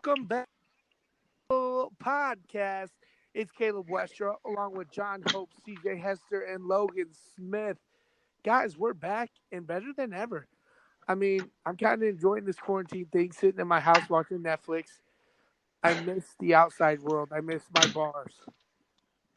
welcome back to the podcast. It's Caleb Westra along with John Hope, CJ Hester, and Logan Smith. Guys, we're back and better than ever. I mean, I'm kind of enjoying this quarantine thing, sitting in my house watching Netflix. I miss the outside world. I miss my bars.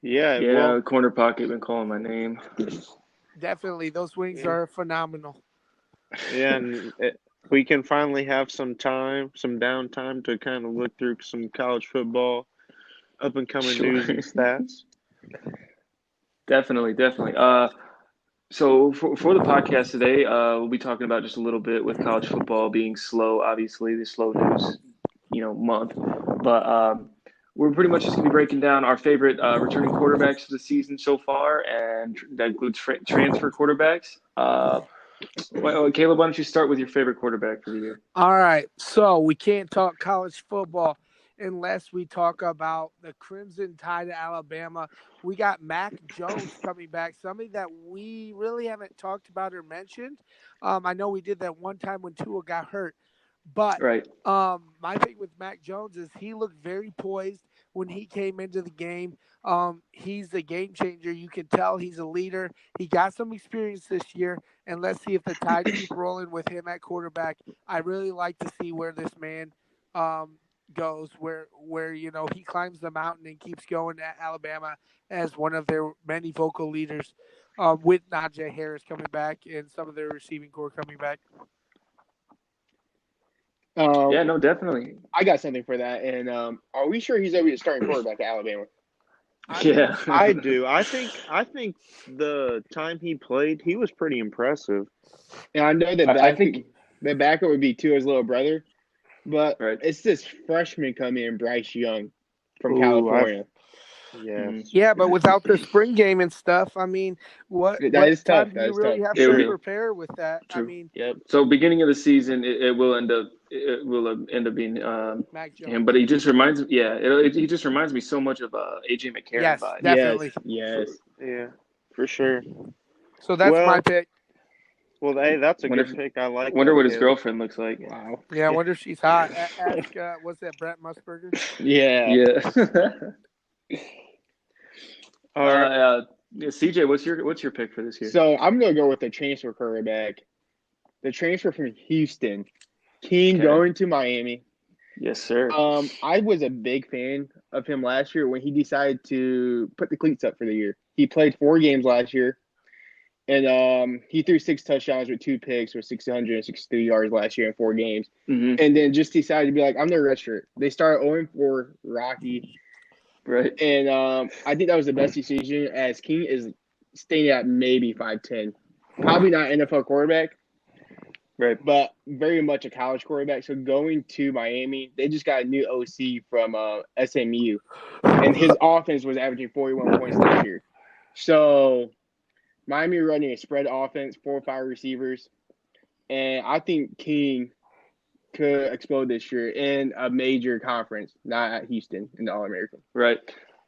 Yeah, Yeah, well, corner pocket been calling my name. Definitely, those wings yeah, are phenomenal. yeah, we can finally have some time, some downtime to kind of look through some college football up and coming Sure. news and stats. Definitely. So for the podcast today, we'll be talking about just a little bit with college football being slow, obviously the slow news, month. But we're pretty much just going to be breaking down our favorite returning quarterbacks of the season so far, and that includes transfer quarterbacks. Caleb, why don't you start with your favorite quarterback for the year? All right, so we can't talk college football unless we talk about the Crimson Tide of Alabama. We got Mac Jones coming back, somebody that we really haven't talked about or mentioned. I know we did that one time when Tua got hurt, but Right. my thing with Mac Jones is he looked very poised when he came into the game. He's a game changer. You can tell he's a leader. He got some experience this year, and let's see if the Tide keep rolling with him at quarterback. I really like to see where this man goes, where he climbs the mountain and keeps going at Alabama as one of their many vocal leaders. With Najee Harris coming back and some of their receiving core coming back. Yeah, Um, no, definitely. I got something for that. And are we sure he's already the starting quarterback at Alabama? I Yeah. I do. I think the time he played, he was pretty impressive. And I know I think the backup would be Tua's little brother, but right. it's this freshman coming in, Bryce Young from Ooh, California. Mhm. yes, Yeah, but without the spring game and stuff, I mean, what That what is tough. time do That you is tough. really have It'll to be prepare with that? I true. mean, Yep. So beginning of the season, it will end up being Mac him, Jones. but he just reminds he just reminds me so much of AJ McCarron Yes, vibes. Yes, definitely. yes. yeah, for sure. So that's my Well, pick. hey, that's a Wonder good pick. I like wonder that, what his Caleb. girlfriend looks like. Wow. Yeah, I wonder if she's hot. Ask, what's that, Brent Musburger? Yeah. Yeah. All right. CJ, what's your pick for this year? So I'm gonna go with the transfer quarterback. The transfer from Houston, King Okay. going to Miami. Yes, sir. I was a big fan of him last year when he decided to put the cleats up for the year. He played 4 games last year, and he threw 6 touchdowns with 2 picks for 663 yards last year in 4 games. Hmm. And then just decided to be like, I'm their redshirt. They started 0-4 Rocky, Right. and I think that was the best decision as King is staying at maybe 5'10", probably not NFL quarterback, Right. but very much a college quarterback. So going to Miami, they just got a new OC from SMU, and his offense was averaging 41 points last year. So Miami running a spread offense, 4 or 5 receivers, and I think King could explode this year in a major conference, not at Houston in the All American. Right.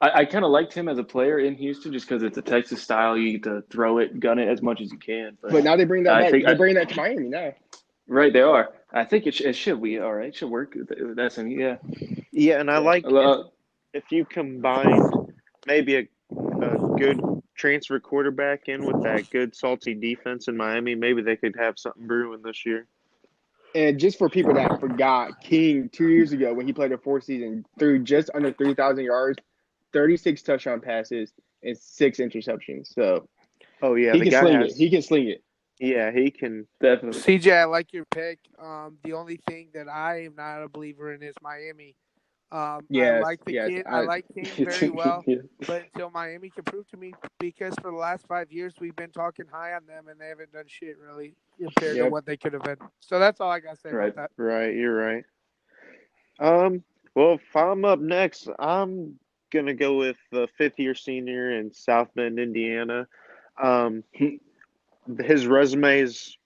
I kind of liked him as a player in Houston just because it's a Texas style. You get to throw it, gun it as much as you can. But now they bring that I back. think They bring that to Miami now. right, they are. I think it should be all right. It should work with SMU. Yeah. Yeah, and I So, like if you combined maybe a good transfer quarterback in with that good salty defense in Miami, maybe they could have something brewing this year. And just for people that forgot, King 2 years ago when he played a 4th season threw just under 3,000 yards, 36 touchdown passes, and 6 interceptions. So Oh yeah, he the can guy sling it. has. He can sling it. Yeah, he can. definitely. CJ, I like your pick. The only thing that I am not a believer in is Miami. I Yes, like the yes. kid. I like King very well, Yeah. but until Miami can prove to me, because for the last 5 years we've been talking high on them and they haven't done shit really compared to Yep. what they could have been. So that's all I got to say Right. about that. Right, you're right. Well, if I'm up next, I'm gonna go with the fifth-year senior in South Bend, Indiana. Um, his resume is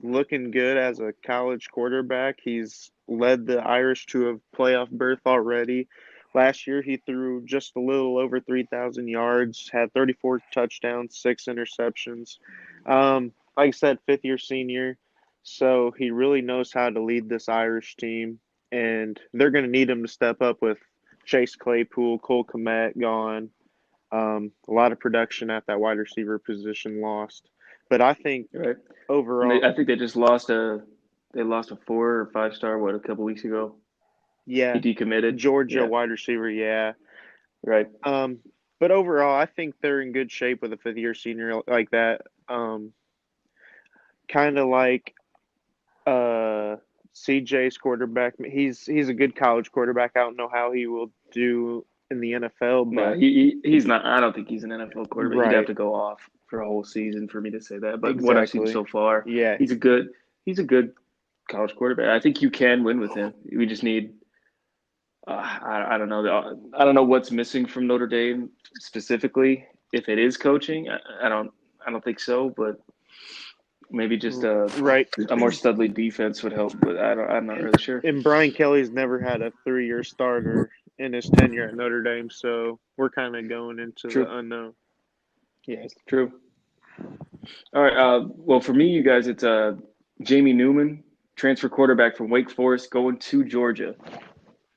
looking good as a college quarterback. He's led the Irish to a playoff berth already. Last year, he threw just a little over 3,000 yards, had 34 touchdowns, 6 interceptions. Like I said, fifth-year senior, so he really knows how to lead this Irish team. and they're going to need him to step up with Chase Claypool, Cole Kmet gone. A lot of production at that wide receiver position lost. But I think Right. And overall, I think they just lost a 4 or 5 star a couple weeks ago. yeah, He decommitted. Georgia Yeah. wide receiver, yeah. Right. Um, but overall, I think they're in good shape with a fifth year senior like that. Kind of like CJ's quarterback. He's a good college quarterback. I don't know how he will do in the NFL, No, but he's not. I don't think he's an NFL quarterback. He'd have right, to go off for a whole season for me to say that. But what I've seen exactly. so far, Yeah, he's a good college quarterback. I think you can win with him. We just need. I don't know. I don't know what's missing from Notre Dame specifically. If it is coaching, I don't think so. But maybe just right. a more studly defense would help. But I'm not really sure. And Brian Kelly's never had a 3 year starter in his tenure at Notre Dame, so we're kind of going into the True. unknown. Yes, true. All right. Well, for me, you guys, it's Jamie Newman, transfer quarterback from Wake Forest, going to Georgia,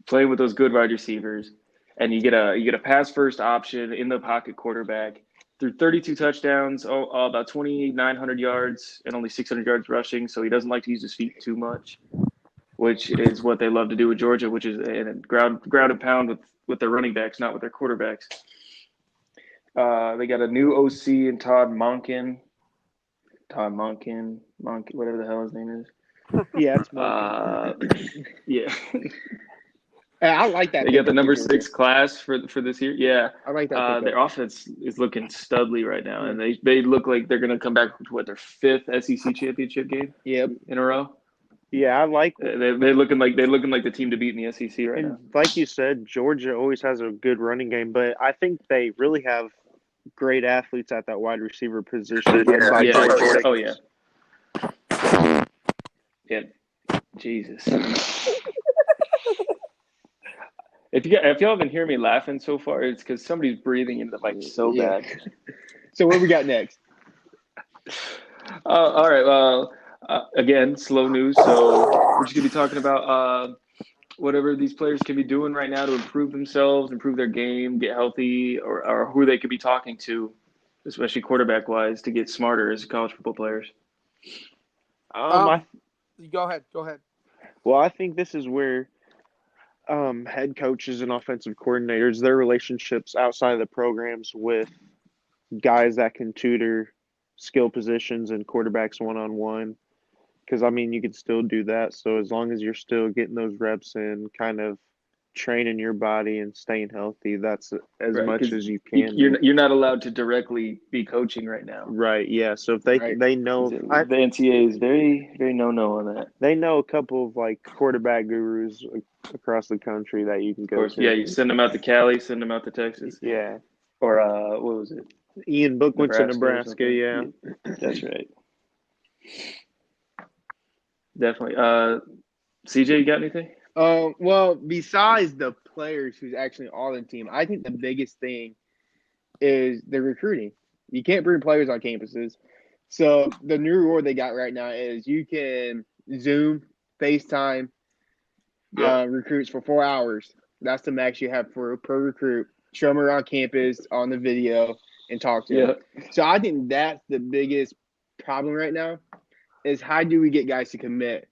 playing with those good wide receivers, and you get a pass first option in the pocket quarterback. Threw 32 touchdowns, about 2,900 yards, and only 600 yards rushing. So he doesn't like to use his feet too much, which is what they love to do with Georgia, which is a ground and pound with their running backs, not with their quarterbacks. They got a new OC in Monken, whatever the hell his name is. Yeah, it's Monken. Yeah. I like that. They got the pickup for number Georgia. 6 class for this year. Yeah. I like that pickup. Their offense is looking studly right now, and they look like they're going to come back to their 5th SEC championship game Yep. in a row. Yeah, I like. They're looking like the team to beat in the SEC right now. And like you said, Georgia always has a good running game, but I think they really have great athletes at that wide receiver position, led by Yeah. George Pickens. Oh yeah. Yeah. Jesus. If y'all haven't heard me laughing so far, it's because somebody's breathing into the mic so bad. So what we got next? All right. Well, again, slow news. So we're just gonna be talking about whatever these players can be doing right now to improve themselves, improve their game, get healthy, or who they could be talking to, especially quarterback wise, to get smarter as college football players. I Go ahead. Well, I think this is where head coaches and offensive coordinators, their relationships outside of the programs with guys that can tutor skill positions and quarterbacks one on one. Because, I mean, you can still do that. So as long as you're still getting those reps in, kind of training your body and staying healthy, that's as Right, much 'cause as you can. you're not allowed to directly be coaching right now. Right, yeah. So if Right. they know The NCAA is very, very no on that. they know a couple of like quarterback gurus across the country that you can Of go course, to. yeah. You send them out to Cali, send them out to Texas, Yeah. or what was it? Ian Book went to Nebraska or Nebraska, something. yeah. That's right. Definitely. CJ, you got anything? Well, besides the players who's actually on the team, I think the biggest thing is the recruiting. You can't bring players on campuses. So the new rule they got right now is you can Zoom, FaceTime recruits for 4 hours. That's the max you have per recruit. Show them around campus on the video and talk to them. So I think that's the biggest problem right now is how do we get guys to commit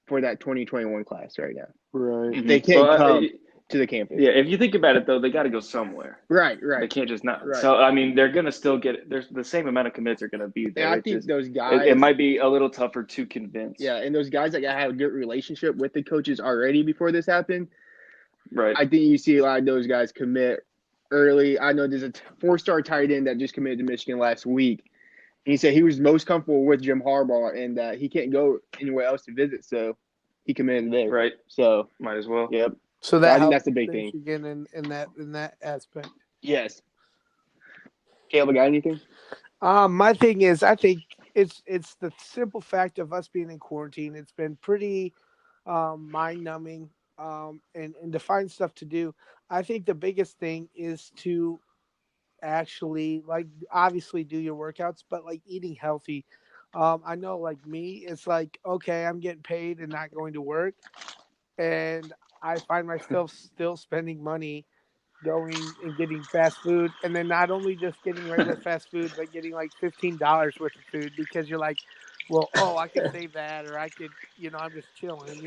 for that 2021 class right now? Right. They can't come to the campus. Yeah, if you think about it, though, they got to go somewhere. Right. They can't just not. Right. So, I mean, they're going to still get – there's the same amount of commits are going to be there. And I think those guys – it might be a little tougher to convince. Yeah, and those guys that have a good relationship with the coaches already before this happened, right? I think you see a lot of those guys commit early. I know there's a 4-star tight end that just committed to Michigan last week. He said he was most comfortable with Jim Harbaugh and that he can't go anywhere else to visit, so he committed there. Right. So might as well. Yep. So I think that's the big thing. Michigan in that aspect. Yes. Caleb, got anything? My thing is, I think it's the simple fact of us being in quarantine. It's been pretty mind numbing and to find stuff to do. I think the biggest thing is to actually obviously do your workouts, but eating healthy. I know me, it's okay, I'm getting paid and not going to work. and I find myself still spending money going and getting fast food, and then not only just getting regular fast food, but getting like $15 worth of food because you're like, well, oh, I could save that, or I could, I'm just chilling.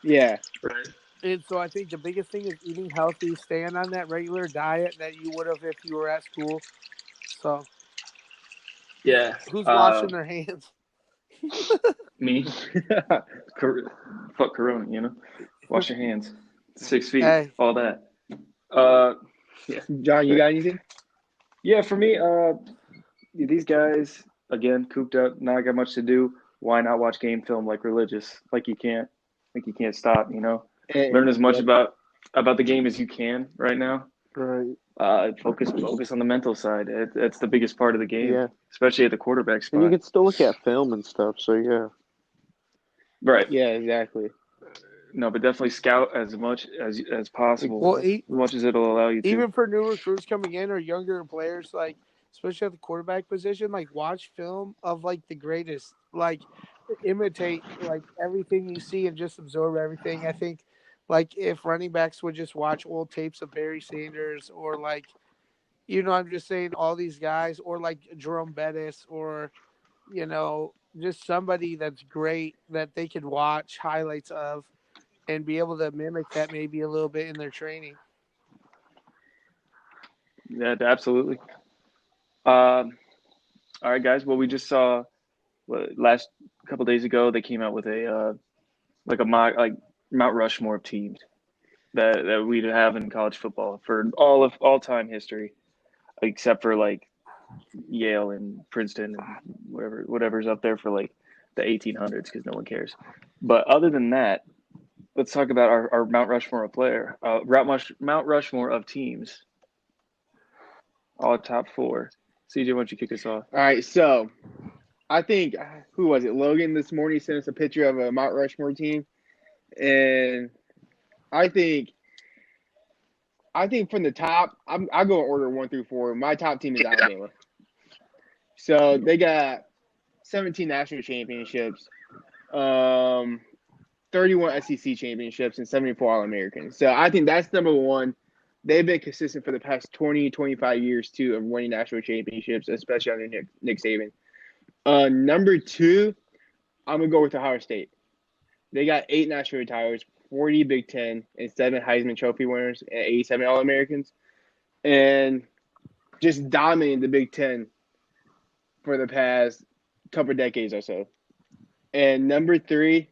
Yeah. Right. And so I think the biggest thing is eating healthy, staying on that regular diet that you would have if you were at school. So Yeah. who's washing their hands? Me. Fuck Corona, Wash your hands. 6 feet, Hey, all that. Uh, yeah. John, you got anything? Yeah, for me, these guys, again, cooped up, not got much to do. Why not watch game film like religious? Like you can't stop, Learn as much Yep. about the game as you can right now. Right. Focus on the mental side. It's the biggest part of the game, Yeah. especially at the quarterback And you spot. can still look at film and stuff. So yeah. Right. Yeah, exactly. No, but definitely scout as much as possible, well, as much as it'll allow you to. even for new recruits coming in or younger players, like especially at the quarterback position, like watch film of like the greatest, like imitate like everything you see and just absorb everything. I think like if running backs would just watch old tapes of Barry Sanders or like I'm just saying all these guys or like Jerome Bettis or just somebody that's great that they could watch highlights of and be able to mimic that maybe a little bit in their training. Yeah, absolutely. Um, all right, guys. Well, we just saw last couple days ago they came out with a like a mock like Mount Rushmore of teams that we'd have in college football for all time history, except for like Yale and Princeton and whatever's up there for like the 1800s because no one cares. But other than that, let's talk about our Mount Rushmore of player, Mount Rushmore of teams, all top four. CJ, why don't you kick us off? All right, so I think who was it? Logan this morning sent us a picture of a Mount Rushmore team, and I think from the top, I'll go in order 1 through 4. My top team is Alabama. So they got 17 national championships, 31 SEC championships, and 74 All Americans. So I think that's number one. They've been consistent for the past 20, 25 years, too, of winning national championships, especially under Nick Saban. Number 2, I'm going to go with Ohio State. They got 8 national titles, 40 Big Ten, and 7 Heisman Trophy winners, and 87 All Americans. And just dominating the Big Ten for the past couple of decades or so. And number 3,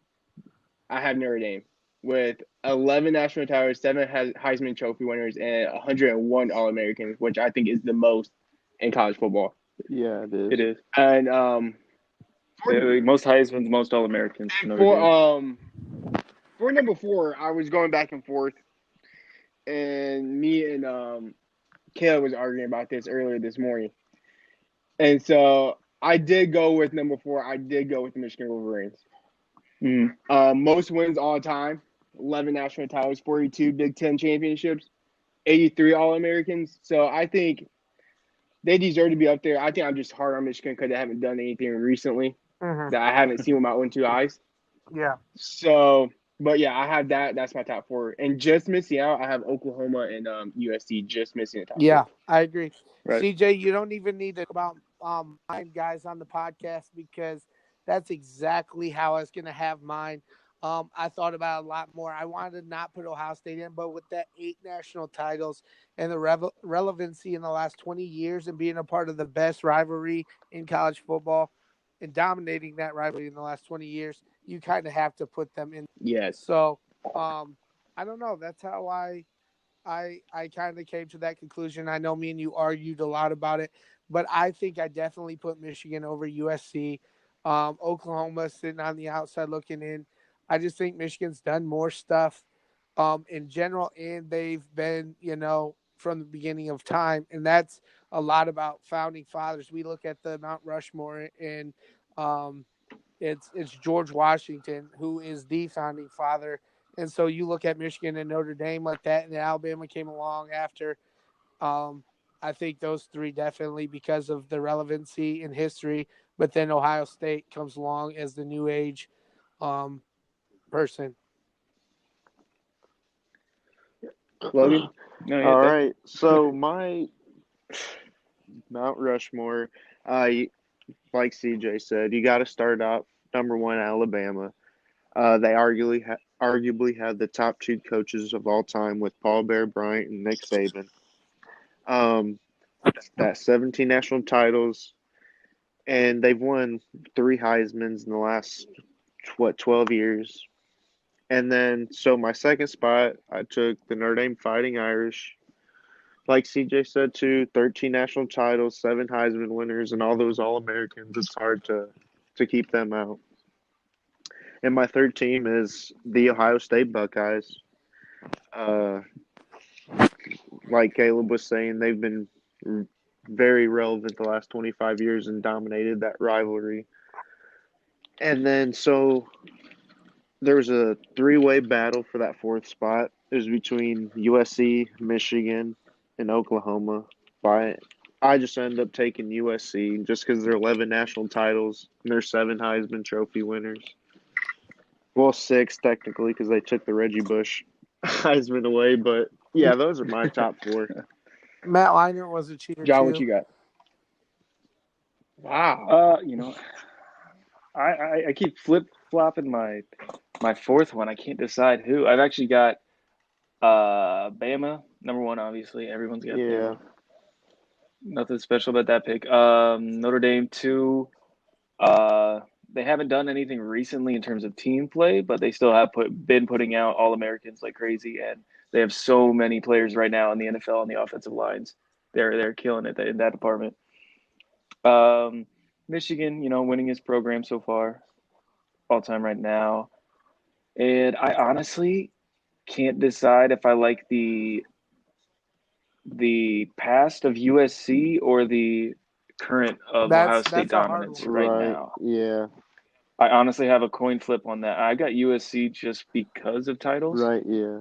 I have Notre Dame with 11 national titles, 7 Heisman Trophy winners, and 101 All Americans, which I think is the most in college football. Yeah, it is. It is. And most Heisman's, most All Americans. for number 4, I was going back and forth, and me and Kayla was arguing about this earlier this morning. And so I did go with number 4. I did go with the Michigan Wolverines. Most wins all time, 11 national titles, 42 Big Ten championships, 83 All-Americans. So I think they deserve to be up there. I think I'm just hard on Michigan because they haven't done anything recently that I haven't seen with my own 2 eyes. Yeah. So, but yeah, I have that. That's my top 4. And just missing out, I have Oklahoma and USC just missing the top 4. I agree. Right. CJ, you don't even need to talk about mine guys on the podcast because that's exactly how I was going to have mine. I thought about it a lot more. I wanted to not put Ohio State in, but with that 8 national titles and the relevancy in the last 20 years and being a part of the best rivalry in college football and dominating that rivalry in the last 20 years, you kind of have to put them in. Yes. So, I don't know. That's how I kind of came to that conclusion. I know me and you argued a lot about it, but I think I definitely put Michigan over USC. Oklahoma sitting on the outside looking in. I just think Michigan's done more stuff in general, and they've been, from the beginning of time, and that's a lot about founding fathers. We look at the Mount Rushmore, and it's George Washington who is the founding father. And so you look at Michigan and Notre Dame like that, and Alabama came along after. I think those 3 definitely because of the relevancy in history. But then Ohio State comes along as the new age person. Logan? No, yeah, All go. right. So my Mount Rushmore, like CJ said, you got to start out number one, Alabama. They arguably have the top two coaches of all time with Paul Bear Bryant and Nick Saban. Um, that 17 national titles, and they've won three Heisman's in the last 12 years. And then, so my second spot, I took the Notre Dame Fighting Irish. Like CJ said too, 13 national titles, seven Heisman winners, and all those All Americans. It's hard to keep them out. And my third team is the Ohio State Buckeyes. Uh, like Caleb was saying, they've been very relevant the last 25 years and dominated that rivalry. And then, so there was a three-way battle for that fourth spot. It was between USC, Michigan, and Oklahoma. But I just ended up taking USC just because they're 11 national titles and they're seven Heisman Trophy winners. Well, six technically because they took the Reggie Bush Heisman away. But yeah, those are my top four. Matt Leinart was a cheater John, too. what you got? Wow. I keep flip flopping my fourth one. I can't decide who. I've actually got Bama number one. Obviously, everyone's got Yeah. Bama. Nothing special about that pick. Notre Dame two. They haven't done anything recently in terms of team play, but they still have been putting out All Americans like crazy, and they have so many players right now in the NFL on the offensive lines. They're killing it in that department. Michigan, winning his program so far, all time right now, and I honestly can't decide if I like the past of USC or the current of Ohio State That's a hard dominance one. right Right. now. Yeah. I honestly have a coin flip on that. I got USC just because of titles. Right. Yeah.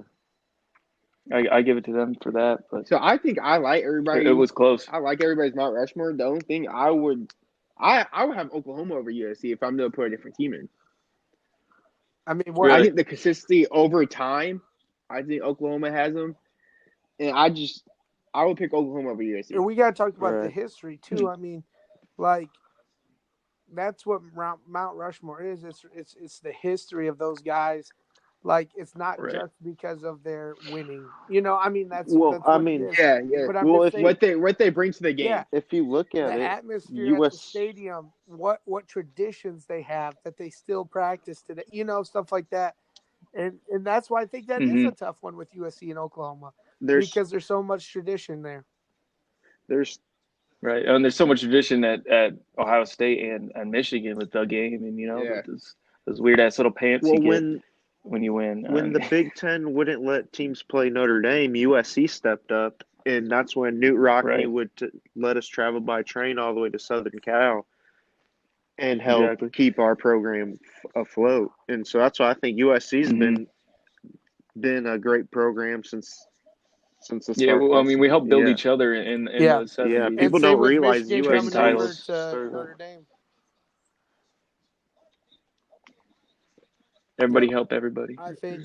I give it to them for that, but So I think I like everybody. it was close. I like everybody's Mount Rushmore. The only thing I would have Oklahoma over USC if I'm going to put a different team in. I mean, Really? I think the consistency over time, I think Oklahoma has them, and I would pick Oklahoma over USC. we got to talk about the Right. history too. I mean, like that's what Mount Rushmore is. It's the history of those guys. Like it's not Right. just because of their winning. I mean that's Well, that's I what mean, it is. Yeah. But I'm well, just if saying, What they bring to the game. yeah, if you look at the it, atmosphere at the US stadium, what traditions they have that they still practice today, stuff like that. And that's why I think that is a tough one with USC and Oklahoma because there's so much tradition there. there's Right. And there's so much tradition at Ohio State and Michigan with the game and Yeah. those weird ass little pants well you get when you win. when the Big Ten wouldn't let teams play Notre Dame, USC stepped up, and that's when Newt Rockne Right. would let us travel by train all the way to Southern Cal and help Exactly. keep our program afloat. And so that's why I think USC's been a great program since the start. Yeah, well, I mean, we helped build Yeah. each other in Yeah. the 70s. Yeah, And people same don't with realize Michigan Trading coming over titles. to Notre Dame. Everybody help everybody. I think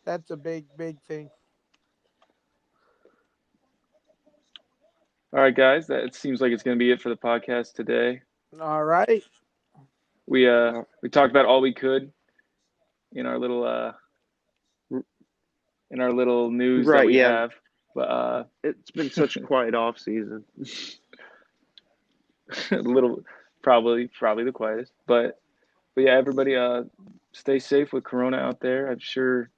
that's a big thing. All right, guys, that seems like it's going to be it for the podcast today. All right. We talked about all we could in our little news that Right, we yeah. have, but It's been such a quiet off season. a little probably the quietest. But yeah, everybody stay safe with Corona out there. I'm sure